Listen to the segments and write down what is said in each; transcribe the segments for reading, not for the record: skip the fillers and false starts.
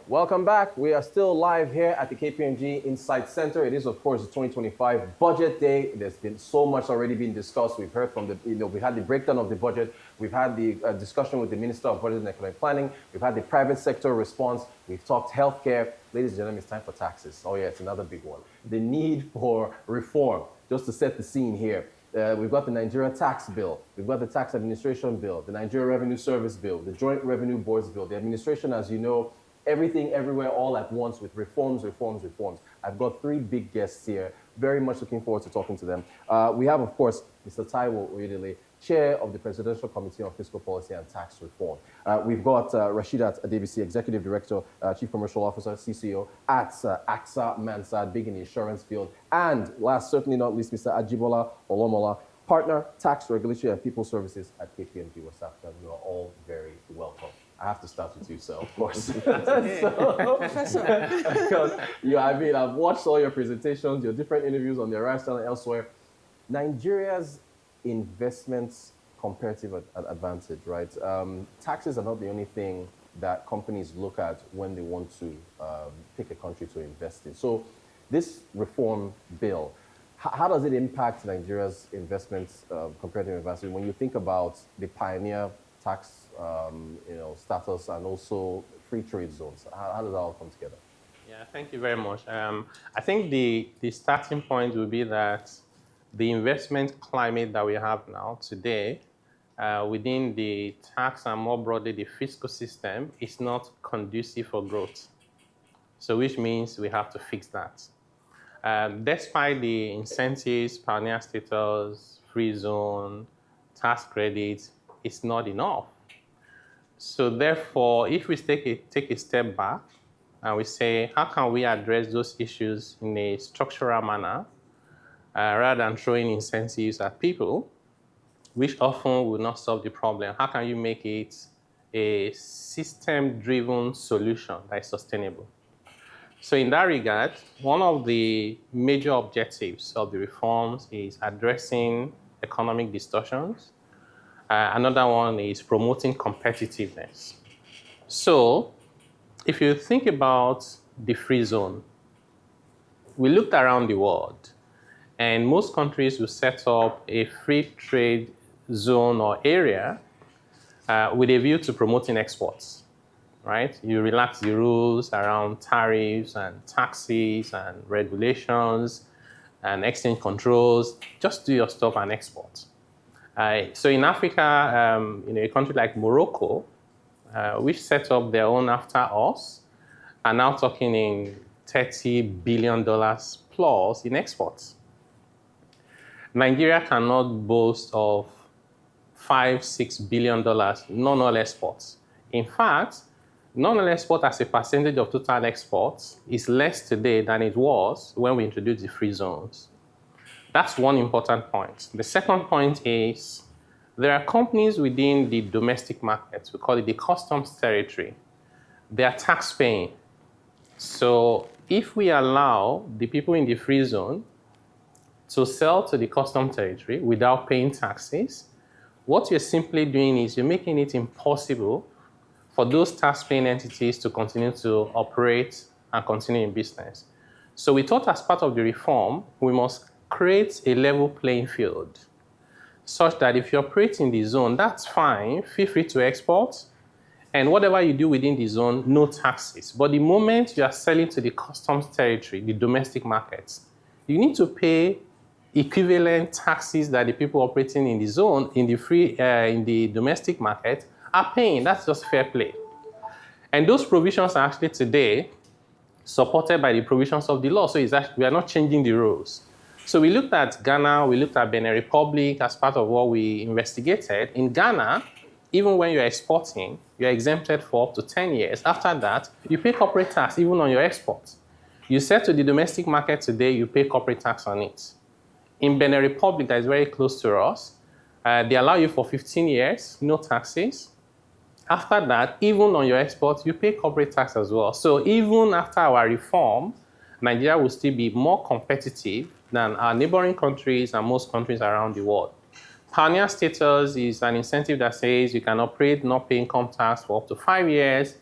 Welcome back. We are still live here at the KPMG Insight Center. It is, of course, the 2025 budget day. There's been so much already been discussed. We've heard from we had the breakdown of the budget. We've had the discussion with the Minister of Budget and Economic Planning. We've had the private sector response. We've talked healthcare. Ladies and gentlemen, it's time for taxes. Oh yeah, it's another big one. The need for reform. Just to set the scene here. We've got the Nigeria tax bill, we've got the tax administration bill, the Nigeria Revenue Service bill, the Joint Revenue Boards bill. The administration, as you know, everything, everywhere, all at once with reforms. I've got three big guests here. Very much looking forward to talking to them. We have, of course, Mr. Taiwo Oyedele, Chair of the Presidential Committee on Fiscal Policy and Tax Reform. We've got Rashidat Adebisi, Executive Director, Chief Commercial Officer, CCO at AXA Mansard, big in the insurance field. And last, certainly not least, Mr. Ajibola Olomola, Partner, Tax, Regulatory and People Services at KPMG West Africa. You are all very welcome. I have to start with you, sir, of course. Professor. Because, I've watched all your presentations, your different interviews on the Arise Channel and elsewhere. Nigeria's investments comparative advantage, right? Taxes are not the only thing that companies look at when they want to pick a country to invest in. So this reform bill, how does it impact Nigeria's investments, comparative advantage, when you think about the pioneer tax status and also free trade zones? How does that all come together? Yeah, thank you very much. I think the starting point will be that the investment climate that we have now today within the tax and more broadly the fiscal system is not conducive for growth. So which means we have to fix that. Despite the incentives, pioneer status, free zone, tax credits, it's not enough. So therefore, if we take a step back and we say, how can we address those issues in a structural manner rather than throwing incentives at people, which often will not solve the problem? How can you make it a system-driven solution that is sustainable? So in that regard, one of the major objectives of the reforms is addressing economic distortions. Another one is promoting competitiveness. So if you think about the free zone, we looked around the world, and most countries will set up a free trade zone or area with a view to promoting exports, right? You relax the rules around tariffs and taxes and regulations and exchange controls. Just do your stuff and export. So in Africa, a country like Morocco, which set up their own after us, are now talking in $30 billion plus in exports. Nigeria cannot boast of $5-6 billion non-oil exports. In fact, non-oil export as a percentage of total exports is less today than it was when we introduced the free zones. That's one important point. The second point is there are companies within the domestic market, we call it the customs territory. They are tax paying. So if we allow the people in the free zone to sell to the customs territory without paying taxes, what you're simply doing is you're making it impossible for those tax-paying entities to continue to operate and continue in business. So we thought as part of the reform, we must create a level playing field such that if you operate in the zone, that's fine, feel free to export, and whatever you do within the zone, no taxes. But the moment you are selling to the customs territory, the domestic markets, you need to pay equivalent taxes that the people operating in the zone, in the domestic market, are paying. That's just fair play. And those provisions are actually today supported by the provisions of the law. So we are not changing the rules. So we looked at Ghana, we looked at Benin Republic as part of what we investigated. In Ghana, even when you're exporting, you're exempted for up to 10 years. After that, you pay corporate tax even on your exports. You sell to the domestic market today, you pay corporate tax on it. In Benin Republic, that is very close to us, they allow you for 15 years, no taxes. After that, even on your exports, you pay corporate tax as well. So even after our reform, Nigeria will still be more competitive than our neighboring countries and most countries around the world. Pioneer status is an incentive that says you can operate not paying income tax for up to 5 years,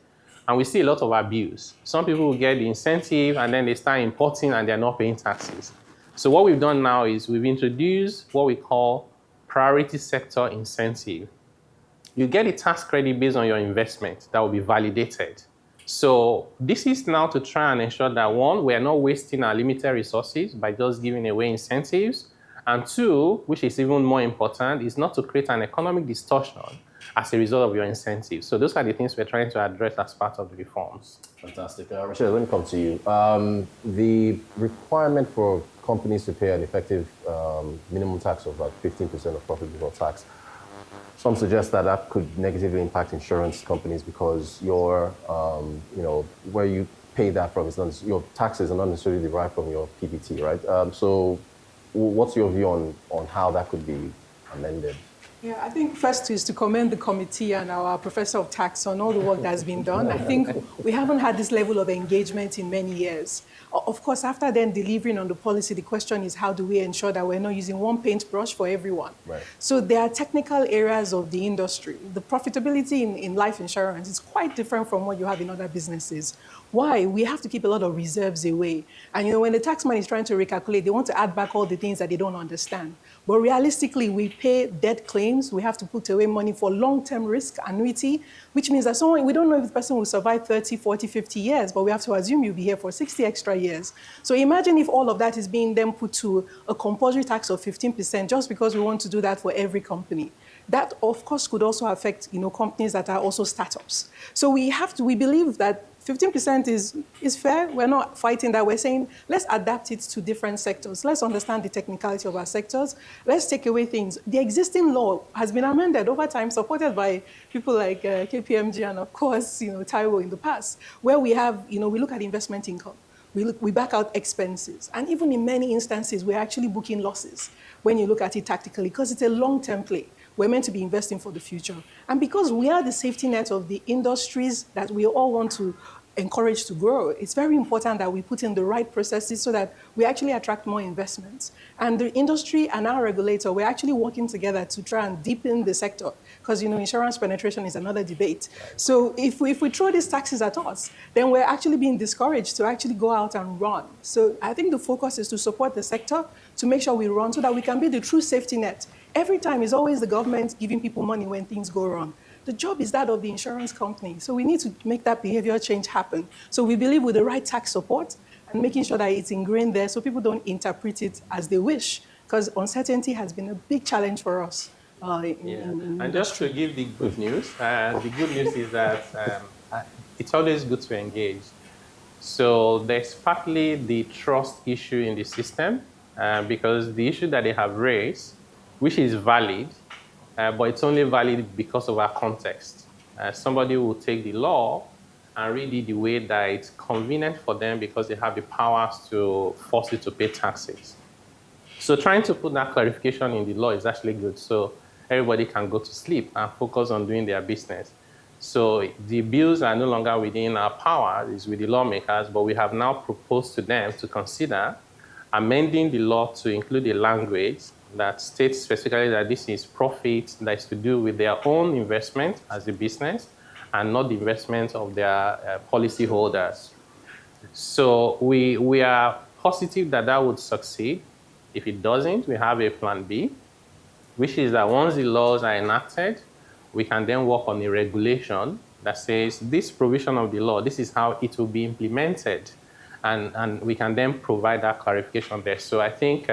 And we see a lot of abuse. Some people will get the incentive and then they start importing and they're not paying taxes. So what we've done now is we've introduced what we call priority sector incentive. You get a tax credit based on your investment that will be validated. So this is now to try and ensure that, one, we are not wasting our limited resources by just giving away incentives. And two, which is even more important, is not to create an economic distortion as a result of your incentives. So those are the things we're trying to address as part of the reforms. Fantastic. Rashidat, let me come to you. The requirement for companies to pay an effective minimum tax of about 15% of profit before tax. Some suggest that that could negatively impact insurance companies because your, where you pay that from is not, your taxes are not necessarily derived from your PBT, right? So what's your view on how that could be amended? Yeah, I think first is to commend the committee and our professor of tax on all the work that's been done. I think we haven't had this level of engagement in many years. Of course, after then delivering on the policy, the question is how do we ensure that we're not using one paintbrush for everyone? Right. So there are technical areas of the industry. The profitability in life insurance is quite different from what you have in other businesses. Why? We have to keep a lot of reserves away. And when the taxman is trying to recalculate, they want to add back all the things that they don't understand. But realistically, we pay debt claims. We have to put away money for long-term risk, annuity, which means that we don't know if the person will survive 30, 40, 50 years, but we have to assume you'll be here for 60 extra years. So imagine if all of that is being then put to a compulsory tax of 15% just because we want to do that for every company. That, of course, could also affect companies that are also startups. So we believe that 15% is fair. We're not fighting that. We're saying, let's adapt it to different sectors. Let's understand the technicality of our sectors. Let's take away things. The existing law has been amended over time, supported by people like KPMG and, of course, Taiwo in the past, where we have, we look at investment income. We back out expenses. And even in many instances, we're actually booking losses when you look at it tactically, because it's a long-term play. We're meant to be investing for the future. And because we are the safety net of the industries that we all want to encourage to grow, it's very important that we put in the right processes so that we actually attract more investments. And the industry and our regulator, we're actually working together to try and deepen the sector because, insurance penetration is another debate. Right. So if we throw these taxes at us, then we're actually being discouraged to actually go out and run. So I think the focus is to support the sector, to make sure we run so that we can be the true safety net. Every time it's always the government giving people money when things go wrong. The job is that of the insurance company. So we need to make that behavior change happen. So we believe with the right tax support and making sure that it's ingrained there so people don't interpret it as they wish, because uncertainty has been a big challenge for us. And just to give the good news is that it's always good to engage. So there's partly the trust issue in the system because the issue that they have raised, which is valid, but it's only valid because of our context. Somebody will take the law and read it the way that it's convenient for them because they have the powers to force it to pay taxes. So trying to put that clarification in the law is actually good so everybody can go to sleep and focus on doing their business. So the bills are no longer within our power, it's with the lawmakers, but we have now proposed to them to consider amending the law to include a language that states specifically that this is profit that is to do with their own investment as a business and not the investment of their policy holders. So we are positive that that would succeed. If it doesn't, we have a plan B, which is that once the laws are enacted, we can then work on a regulation that says this provision of the law, this is how it will be implemented. And we can then provide that clarification there. So I think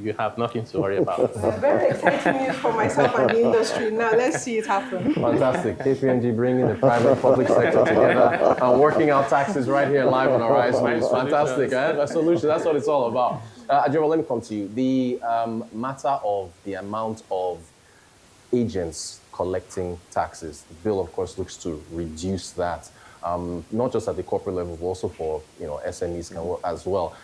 you have nothing to worry about. Very exciting news for myself and the industry. Now let's see it happen. Fantastic. KPMG bringing the private public sector together and working out taxes right here live on Horizon. Fantastic. A solution. That's what it's all about. Ajibola, let me come to you. The matter of the amount of agents collecting taxes. The bill, of course, looks to reduce that. Not just at the corporate level, but also for SMEs as well.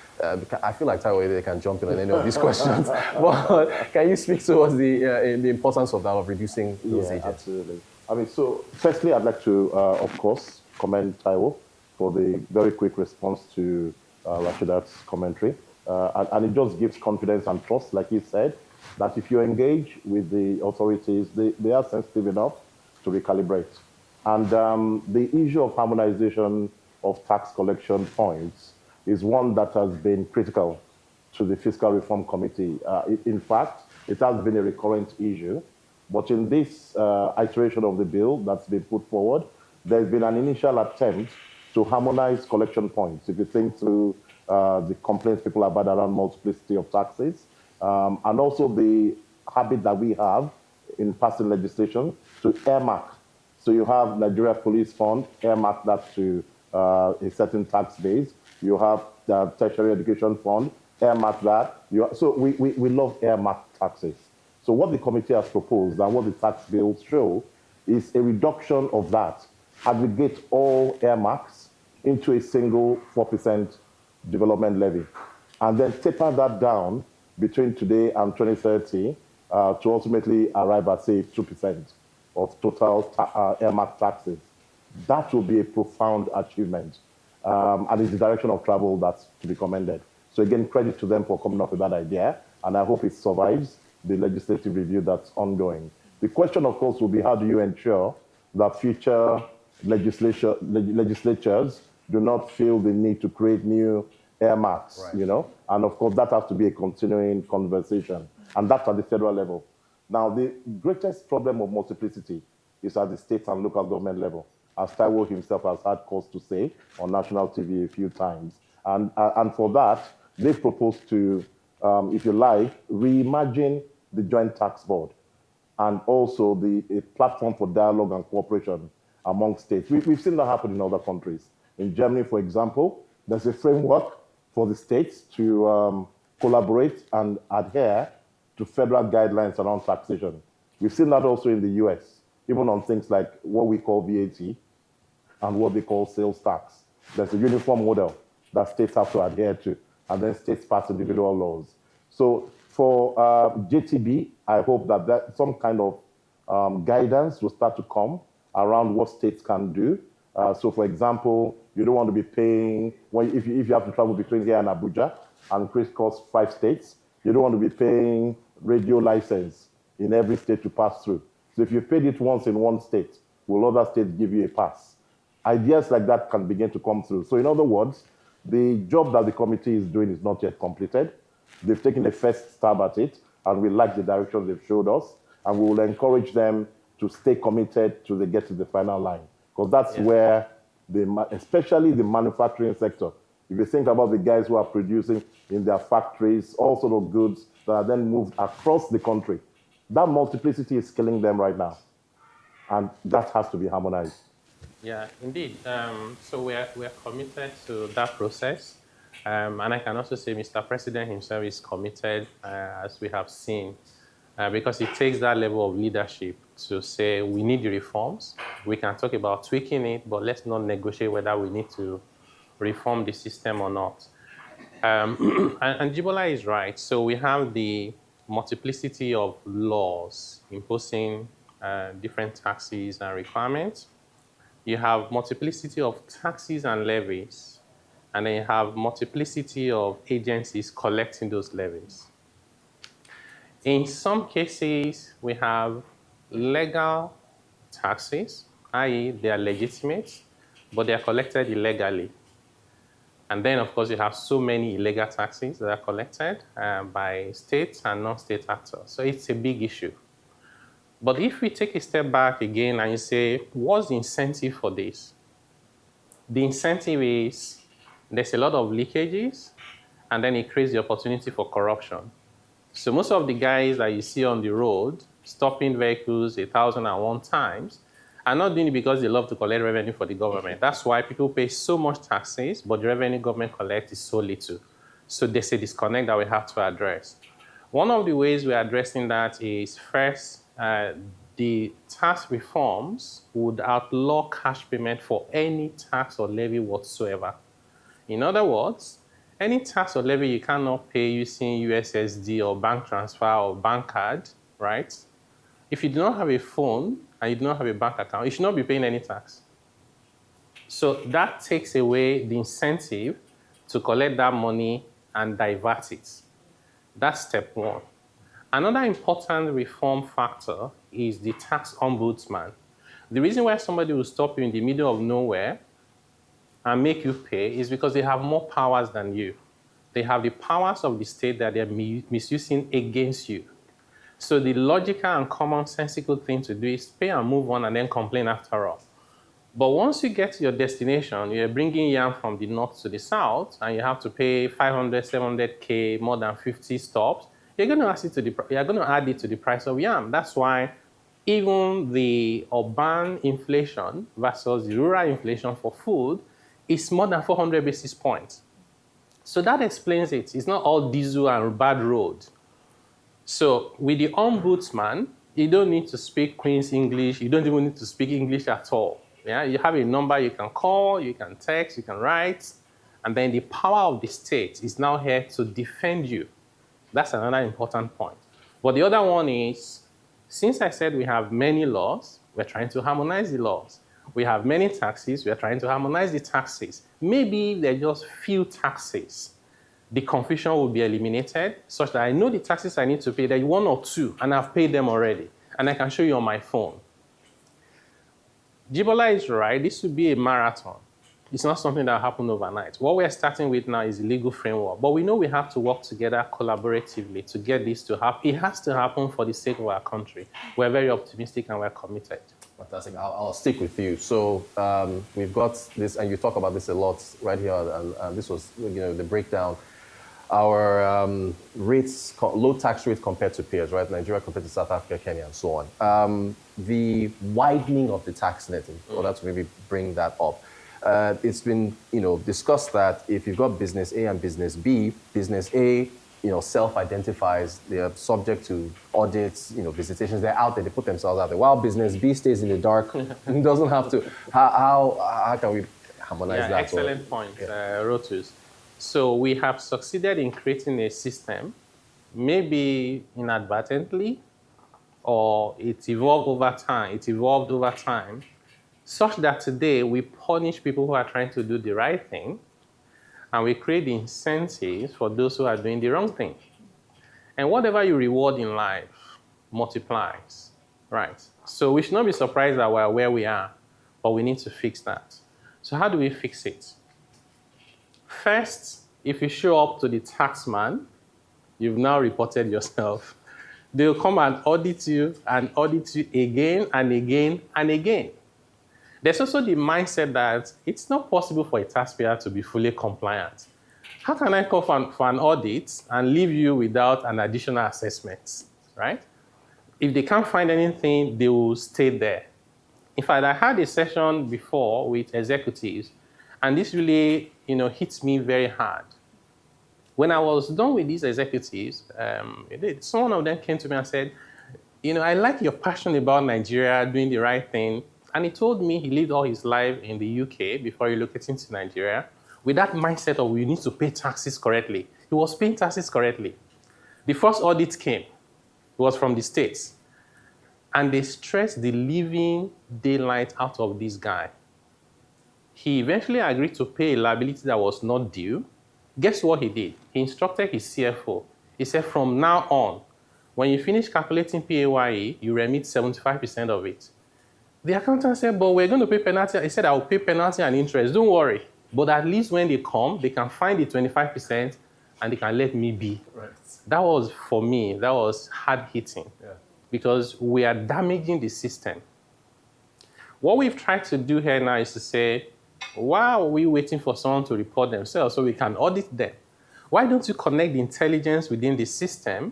I feel like Taiwo can jump in on any of these questions. But can you speak towards the importance of that, of reducing those agents? Absolutely. So firstly, I'd like to, of course, commend Taiwo for the very quick response to Rashidat's commentary. And it just gives confidence and trust, like he said, that if you engage with the authorities, they are sensitive enough to recalibrate. And the issue of harmonization of tax collection points is one that has been critical to the Fiscal Reform Committee. In fact, it has been a recurrent issue. But in this iteration of the bill that's been put forward, there's been an initial attempt to harmonize collection points. If you think through the complaints people have had around multiplicity of taxes, and also the habit that we have in passing legislation to earmark. So you have Nigeria Police Fund, earmark that to a certain tax base. You have the Tertiary Education Fund, earmark that. So we love earmark taxes. So what the committee has proposed and what the tax bills show is a reduction of that, aggregate all earmarks into a single 4% development levy, and then taper that down between today and 2030 to ultimately arrive at, say, 2% of total earmark taxes. That will be a profound achievement, and it's the direction of travel that's to be commended. So again, credit to them for coming up with that idea, and I hope it survives the legislative review that's ongoing. The question, of course, will be how do you ensure that future legislatures do not feel the need to create new earmarks, Right. you know? And of course, that has to be a continuing conversation, and that's at the federal level. Now, the greatest problem of multiplicity is at the state and local government level, as Taiwo himself has had cause to say on national TV a few times. And for that, they've proposed to, if you like, reimagine the Joint Tax Board and also a platform for dialogue and cooperation among states. We've seen that happen in other countries. In Germany, for example, there's a framework for the states to collaborate and adhere to federal guidelines around taxation. We've seen that also in the US, even on things like what we call VAT and what they call sales tax. There's a uniform model that states have to adhere to, and then states pass individual laws. So for JTB, I hope that some kind of guidance will start to come around what states can do. So for example, you don't want to be paying, if you have to travel between here and Abuja and crisscross 5 states, you don't want to be paying radio license in every state to pass through. So if you paid it once in one state, will other states give you a pass? Ideas like that can begin to come through. So in other words, the job that the committee is doing is not yet completed. They've taken a first stab at it, and we like the direction they've showed us, and we will encourage them to stay committed till they get to the final line. Because that's where, especially the manufacturing sector, if you think about the guys who are producing in their factories, all sort of goods that are then moved across the country, that multiplicity is killing them right now. And that has to be harmonized. Yeah, indeed. So we're committed to that process. And I can also say Mr. President himself is committed, as we have seen, because it takes that level of leadership to say we need the reforms. We can talk about tweaking it, but let's not negotiate whether we need to reform the system or not. And Ajibola is right. So we have the multiplicity of laws imposing different taxes and requirements. You have multiplicity of taxes and levies, and then you have multiplicity of agencies collecting those levies. In some cases, we have legal taxes, i.e. they are legitimate, but they are collected illegally. And then, of course, you have so many illegal taxes that are collected by state and non-state actors. So it's a big issue. But if we take a step back again and you say, what's the incentive for this? The incentive is there's a lot of leakages, and then it creates the opportunity for corruption. So most of the guys that you see on the road stopping vehicles 1,001 times are not doing it because they love to collect revenue for the government. That's why people pay so much taxes, but the revenue government collects is so little. So there's a disconnect that we have to address. One of the ways we're addressing that is, first, the tax reforms would outlaw cash payment for any tax or levy whatsoever. In other words, any tax or levy you cannot pay using USSD or bank transfer or bank card, right? If you do not have a phone and you do not have a bank account, you should not be paying any tax. So that takes away the incentive to collect that money and divert it. That's step one. Another important reform factor is the tax ombudsman. The reason why somebody will stop you in the middle of nowhere and make you pay is because they have more powers than you. They have the powers of the state that they're misusing against you. So the logical and commonsensical thing to do is pay and move on and then complain after all. But once you get to your destination, you're bringing yam from the north to the south, and you have to pay 500, 700K, more than 50 stops, you're going to add it to the price of yam. That's why even the urban inflation versus the rural inflation for food is more than 400 basis points. So that explains it. It's not all diesel and bad road. So with the ombudsman, you don't need to speak Queen's English. You don't even need to speak English at all. Yeah? You have a number you can call, you can text, you can write, and then the power of the state is now here to defend you. That's another important point. But the other one is, since I said we have many laws, we're trying to harmonize the laws. We have many taxes, we're trying to harmonize the taxes. Maybe there are just few taxes. The confusion will be eliminated such that I know the taxes I need to pay. There are 1 or 2, and I've paid them already. And I can show you on my phone. Ajibola is right. This should be a marathon. It's not something that happened overnight. What we're starting with now is the legal framework. But we know we have to work together collaboratively to get this to happen. It has to happen for the sake of our country. We're very optimistic and we're committed. Fantastic. I'll stick with you. So we've got this, and you talk about this a lot right here, and this was, the breakdown. Our rates, low tax rate compared to peers, right? Nigeria compared to South Africa, Kenya, and so on. The widening of the tax net, in order to maybe bring that up. It's been, discussed that if you've got business A and business B, business A, self-identifies, they're subject to audits, visitations, they're out there, they put themselves out there. While business B stays in the dark and doesn't have to. How can we harmonize that? Excellent point, Rotus. So we have succeeded in creating a system, maybe inadvertently, or it evolved over time, such that today we punish people who are trying to do the right thing, and we create incentives for those who are doing the wrong thing. And whatever you reward in life multiplies, right? So we should not be surprised that we're where we are, but we need to fix that. So how do we fix it? First, if you show up to the taxman, you've now reported yourself. They'll come and audit you again and again and again. There's also the mindset that it's not possible for a taxpayer to be fully compliant. How can I come for an audit and leave you without an additional assessment, right? If they can't find anything, they will stay there. In fact, I had a session before with executives, and this really, hits me very hard. When I was done with these executives, some of them came to me and said, I like your passion about Nigeria, doing the right thing. And he told me he lived all his life in the UK before relocating to Nigeria with that mindset of we need to pay taxes correctly. He was paying taxes correctly. The first audit came. It was from the States. And they stressed the living daylight out of this guy. He eventually agreed to pay a liability that was not due. Guess what he did? He instructed his CFO. He said, from now on, when you finish calculating PAYE, you remit 75% of it. The accountant said, but we're going to pay penalty. He said, I will pay penalty and interest. Don't worry. But at least when they come, they can find the 25% and they can let me be. Right. That was, for me, that was hard hitting. Yeah. Because we are damaging the system. What we've tried to do here now is to say, why are we waiting for someone to report themselves so we can audit them? Why don't you connect the intelligence within the system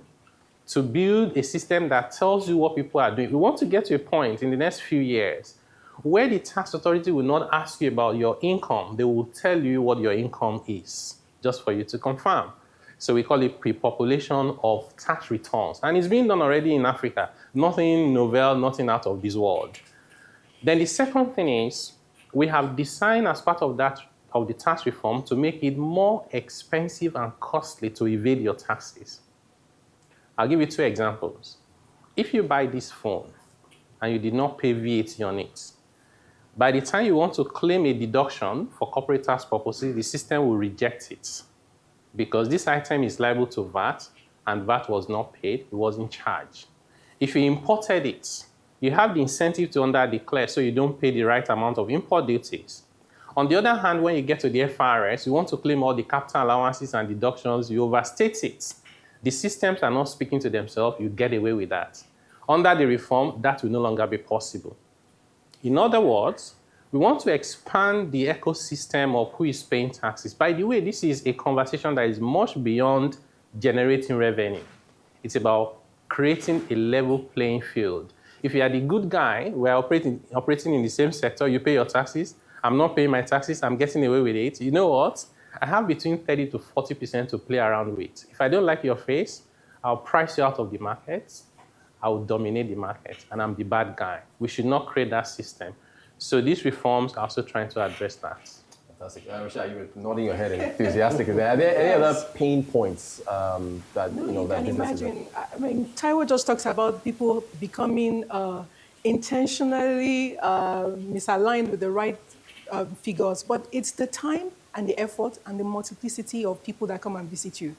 to build a system that tells you what people are doing? We want to get to a point in the next few years where the tax authority will not ask you about your income. They will tell you what your income is, just for you to confirm. So we call it pre-population of tax returns. And it's being done already in Africa. Nothing novel, nothing out of this world. Then the second thing is, we have designed as part of that, of the tax reform, to make it more expensive and costly to evade your taxes. I'll give you 2 examples. If you buy this phone and you did not pay VAT on it, by the time you want to claim a deduction for corporate tax purposes, the system will reject it because this item is liable to VAT and VAT was not paid, it was in charge. If you imported it You have the incentive to under-declare so you don't pay the right amount of import duties. On the other hand, when you get to the FRS, you want to claim all the capital allowances and deductions, you overstate it. The systems are not speaking to themselves, you get away with that. Under the reform, that will no longer be possible. In other words, we want to expand the ecosystem of who is paying taxes. By the way, this is a conversation that is much beyond generating revenue. It's about creating a level playing field. If you are the good guy, we're operating in the same sector, you pay your taxes, I'm not paying my taxes, I'm getting away with it. You know what? I have between 30 to 40% to play around with. If I don't like your face, I'll price you out of the market, I will dominate the market, and I'm the bad guy. We should not create that system. So these reforms are also trying to address that. Fantastic. Rashidat, you were nodding your head enthusiastically there. Are there any other pain points that, You that can businesses imagine. I mean, Taiwo just talks about people becoming intentionally misaligned with the right figures, but it's the time and the effort and the multiplicity of people that come and visit you.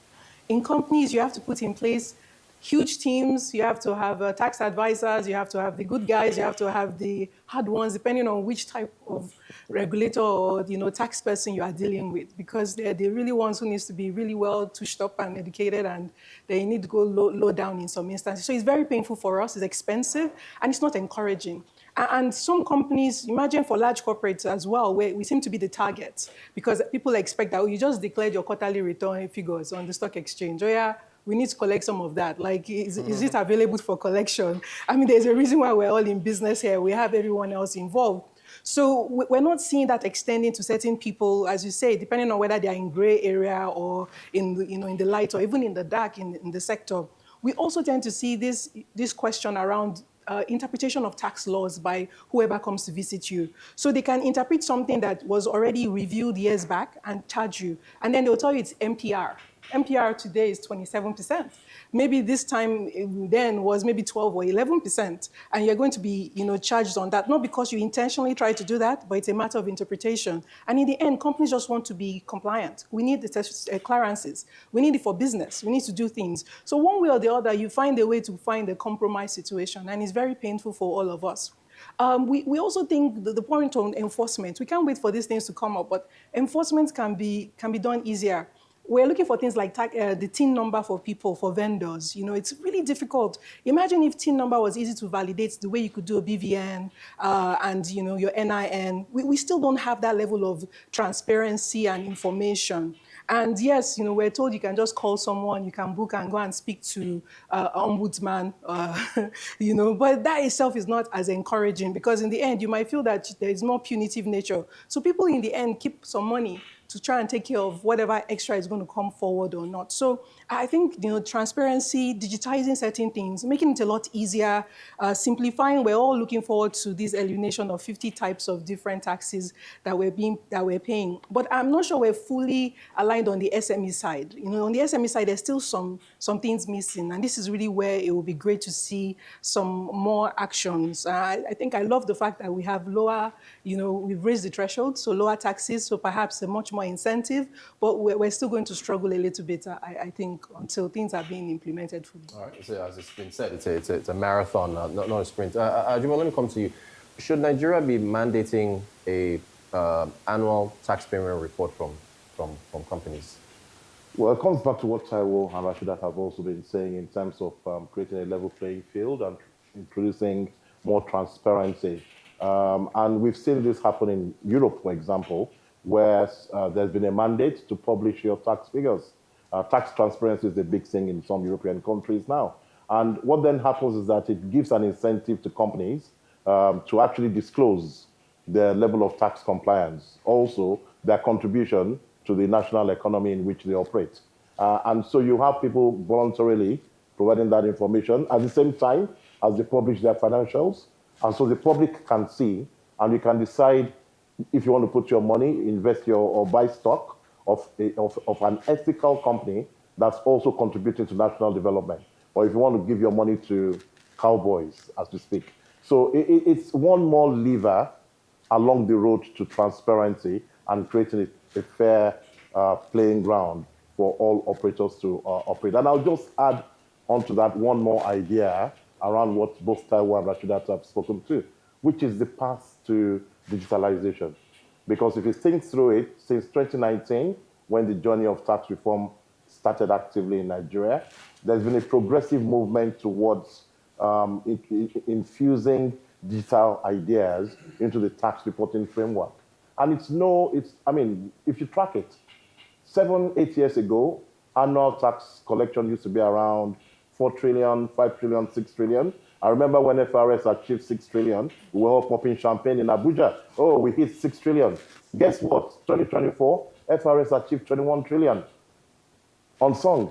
In companies, you have to put in place huge teams. You have to have tax advisors. You have to have the good guys. You have to have the hard ones, depending on which type of regulator or tax person you are dealing with, because they're the really ones who needs to be really well tushed up and educated, and they need to go low down in some instances. So it's very painful for us. It's expensive, and it's not encouraging. And some companies, imagine for large corporates as well, where we seem to be the target, because people expect that you just declared your quarterly return figures on the stock exchange. Oh yeah, we need to collect some of that. Like, is it available for collection? I mean, there's a reason why we're all in business here. We have everyone else involved. So we're not seeing that extending to certain people, as you say, depending on whether they're in gray area or in the light or even in the dark in the sector. We also tend to see this question around interpretation of tax laws by whoever comes to visit you. So they can interpret something that was already reviewed years back and charge you. And then they'll tell you it's MPR. MPR today is 27%. Maybe this time then was maybe 12 or 11%. And you're going to be charged on that, not because you intentionally tried to do that, but it's a matter of interpretation. And in the end, companies just want to be compliant. We need the clearances. We need it for business. We need to do things. So one way or the other, you find a way to find a compromise situation. And it's very painful for all of us. We also think the point on enforcement, we can't wait for these things to come up, but enforcement can be done easier. We're looking for things like the TIN number for people, for vendors. It's really difficult. Imagine if TIN number was easy to validate the way you could do a BVN and your NIN. We still don't have that level of transparency and information. And yes, we're told you can just call someone, you can book and go and speak to ombudsman, but that itself is not as encouraging, because in the end, you might feel that there is more punitive nature. So people in the end keep some money to try and take care of whatever extra is going to come forward or not. So I think transparency, digitizing certain things, making it a lot easier, simplifying. We're all looking forward to this elimination of 50 types of different taxes that we're paying. But I'm not sure we're fully aligned on the SME side. On the SME side, there's still some things missing, and this is really where it will be great to see some more actions. I think I love the fact that we have lower, we've raised the threshold, so lower taxes, so perhaps a much more incentive, but we're still going to struggle a little bit, I think, until things are being implemented fully. All right, so as it's been said, it's a marathon, not a sprint. Ajibola, let me come to you. Should Nigeria be mandating a annual tax payment report from companies? Well, it comes back to what Taiwo and Rashidat have also been saying in terms of creating a level playing field and introducing more transparency. And we've seen this happen in Europe, for example, where there's been a mandate to publish your tax figures. Tax transparency is a big thing in some European countries now. And what then happens is that it gives an incentive to companies to actually disclose their level of tax compliance, also their contribution to the national economy in which they operate. And so you have people voluntarily providing that information at the same time as they publish their financials. And so the public can see, and you can decide if you want to put your money, invest or buy stock of an ethical company that's also contributing to national development, or if you want to give your money to cowboys, as we speak. So it's one more lever along the road to transparency and creating a fair playing ground for all operators to operate. And I'll just add onto that one more idea around what both Taiwo and Rashidat have spoken to, which is the path to digitalization. Because if you think through it, since 2019, when the journey of tax reform started actively in Nigeria, there's been a progressive movement towards infusing digital ideas into the tax reporting framework. And I mean, if you track it, 7, 8 years ago, annual tax collection used to be around 4 trillion, 5 trillion, 6 trillion. I remember when FRS achieved 6 trillion, we were all popping champagne in Abuja. Oh, we hit 6 trillion. Guess what? 2024, FRS achieved 21 trillion on song.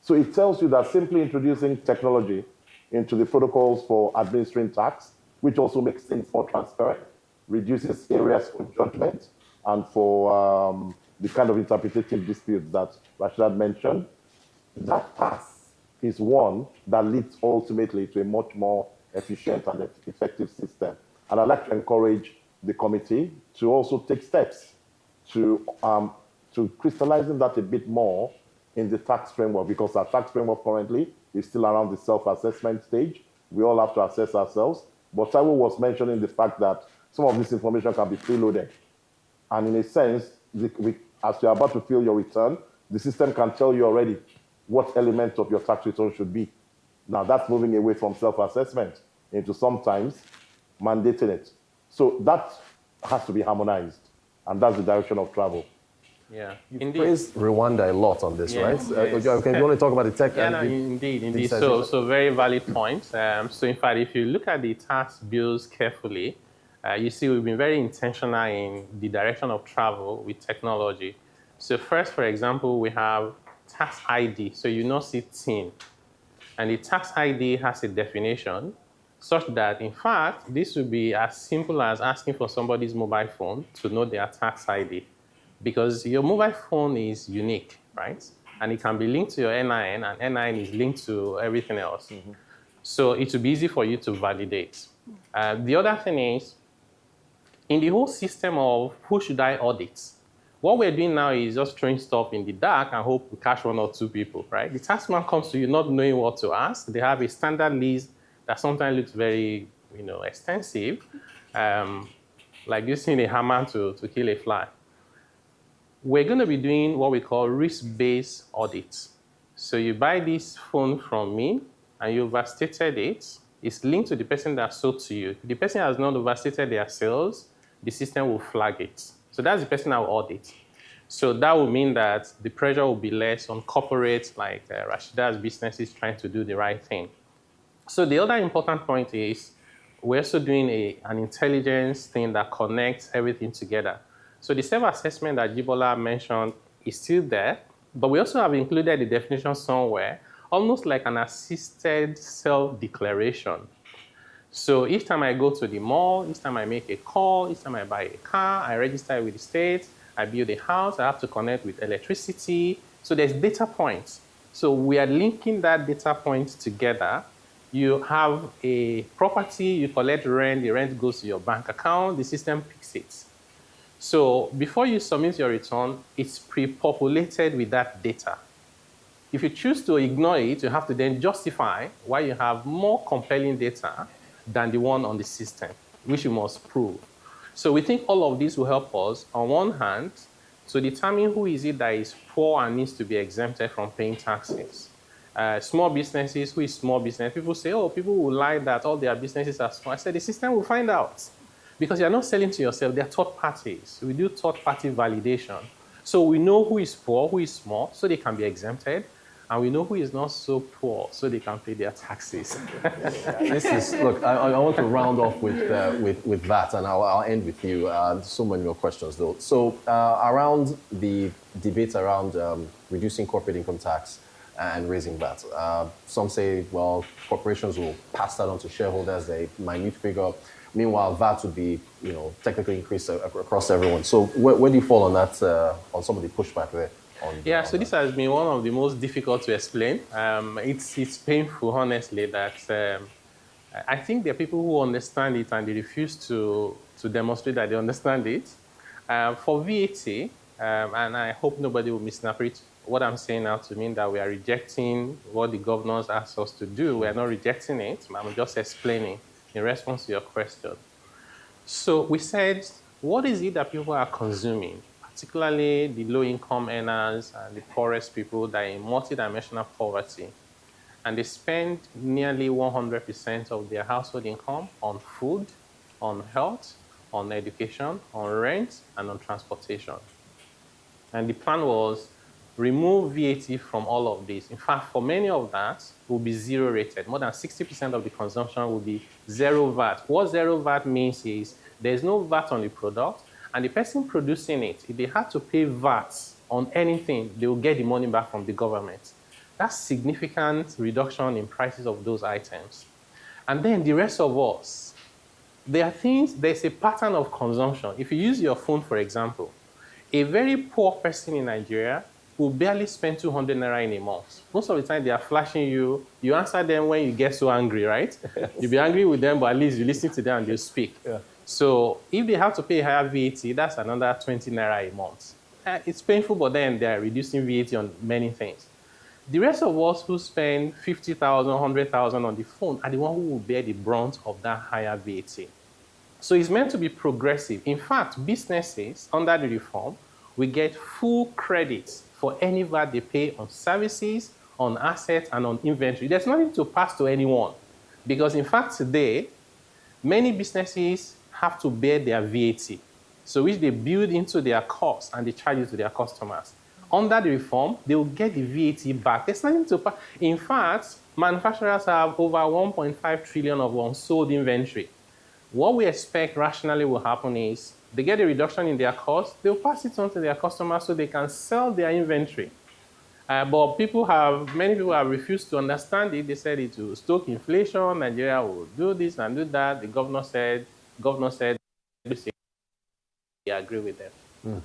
So it tells you that simply introducing technology into the protocols for administering tax, which also makes things more transparent, reduces areas for judgment and for the kind of interpretative disputes that Rashidat mentioned, that path is one that leads ultimately to a much more efficient and effective system. And I'd like to encourage the committee to also take steps to crystallizing that a bit more in the tax framework, because our tax framework currently is still around the self-assessment stage. We all have to assess ourselves. But Taiwo was mentioning the fact that some of this information can be preloaded. And in a sense, as you're about to fill your return, the system can tell you already what element of your tax return should be. Now, that's moving away from self-assessment into sometimes mandating it. So that has to be harmonized, and that's the direction of travel. Yeah, You've praised Rwanda a lot on this, right? Yes. Okay, you want to talk about the tech? Yeah, no, indeed. So very valid point. So in fact, if you look at the tax bills carefully, you see we've been very intentional in the direction of travel with technology. So first, for example, we have tax ID. So you know see TIN. And the tax ID has a definition such that, in fact, this would be as simple as asking for somebody's mobile phone to know their tax ID. Because your mobile phone is unique, right? And it can be linked to your NIN, and NIN is linked to everything else. Mm-hmm. So it will be easy for you to validate. The other thing is, in the whole system of who should I audit, what we're doing now is just throwing stuff in the dark and hope we catch 1 or 2 people, right? The taxman comes to you not knowing what to ask. They have a standard list that sometimes looks very, extensive, like using a hammer to kill a fly. We're going to be doing what we call risk-based audits. So you buy this phone from me and you overstated it. It's linked to the person that sold to you. If the person has not overstated their sales, the system will flag it. So that's the person I will audit. So that will mean that the pressure will be less on corporates like Rashidat's businesses trying to do the right thing. So the other important point is we're also doing an intelligence thing that connects everything together. So the self-assessment that Ajibola mentioned is still there, but we also have included the definition somewhere, almost like an assisted self-declaration. So each time I go to the mall, each time I make a call, each time I buy a car, I register with the state, I build a house, I have to connect with electricity. So there's data points. So we are linking that data points together. You have a property, you collect rent, the rent goes to your bank account, the system picks it. So before you submit your return, it's pre-populated with that data. If you choose to ignore it, you have to then justify why you have more compelling data than the one on the system, which you must prove. So we think all of this will help us, on one hand, to determine who is it that is poor and needs to be exempted from paying taxes. Small businesses, who is small business? People say, oh, people will lie that all their businesses are small. I said, the system will find out. Because you're not selling to yourself, they're third parties. We do third-party validation. So we know who is poor, who is small, so they can be exempted. And we know who is not so poor, so they can pay their taxes. Look, I want to round off with that, and I'll end with you. So many more questions, though. So around the debate around reducing corporate income tax and raising VAT, some say, well, corporations will pass that on to shareholders, a minute figure. Meanwhile, VAT would be, technically increased across everyone. So where do you fall on that, on some of the pushback there? So this has been one of the most difficult to explain. It's painful, honestly, that I think there are people who understand it and they refuse to demonstrate that they understand it. For VAT, and I hope nobody will misinterpret what I'm saying now to mean that we are rejecting what the governors asked us to do. We are not rejecting it. I'm just explaining in response to your question. So we said, what is it that people are consuming, particularly the low-income earners and the poorest people that are in multidimensional poverty? And they spend nearly 100% of their household income on food, on health, on education, on rent, and on transportation. And the plan was remove VAT from all of this. In fact, for many of that, will be zero rated. More than 60% of the consumption will be zero VAT. What zero VAT means is there's no VAT on the product, and the person producing it, if they had to pay VAT on anything, they will get the money back from the government. That's significant reduction in prices of those items. And then the rest of us, there are things, there's a pattern of consumption. If you use your phone, for example, a very poor person in Nigeria will barely spend 200 naira in a month. Most of the time, they are flashing you. You answer them when you get so angry, right? You'll be angry with them, but at least you listen to them and they speak. Yeah. So if they have to pay higher VAT, that's another 20 naira a month. It's painful, but then they're reducing VAT on many things. The rest of us who spend 50,000, 100,000 on the phone are the one who will bear the brunt of that higher VAT. So it's meant to be progressive. In fact, businesses under the reform will get full credit for any VAT they pay on services, on assets, and on inventory. There's nothing to pass to anyone. Because in fact, today, many businesses have to bear their VAT, so which they build into their costs and they charge it to their customers. Under the reform, they will get the VAT back. There's nothing to pass. In fact, manufacturers have over 1.5 trillion of unsold inventory. What we expect rationally will happen is they get a reduction in their cost, they'll pass it on to their customers so they can sell their inventory. But many people have refused to understand it. They said it will stoke inflation, Nigeria will do this and do that. The governor said, they agree with them.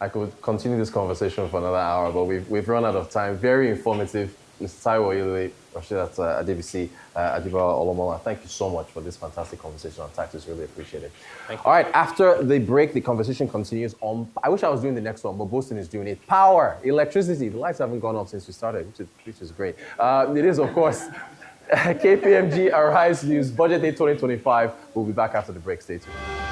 I could continue this conversation for another hour, but we've run out of time. Very informative. Mr. Taiwo, Oyedele, Rashidat, Adebisi, Ajibola, Olomola, thank you so much for this fantastic conversation on taxes. Really appreciate it. Thank you. All right, after the break, the conversation continues on. I wish I was doing the next one, but Boston is doing it. Power, electricity. The lights haven't gone off since we started, which is great. It is, of course, KPMG Arise News, Budget Day 2025. We'll be back after the break. Stay tuned.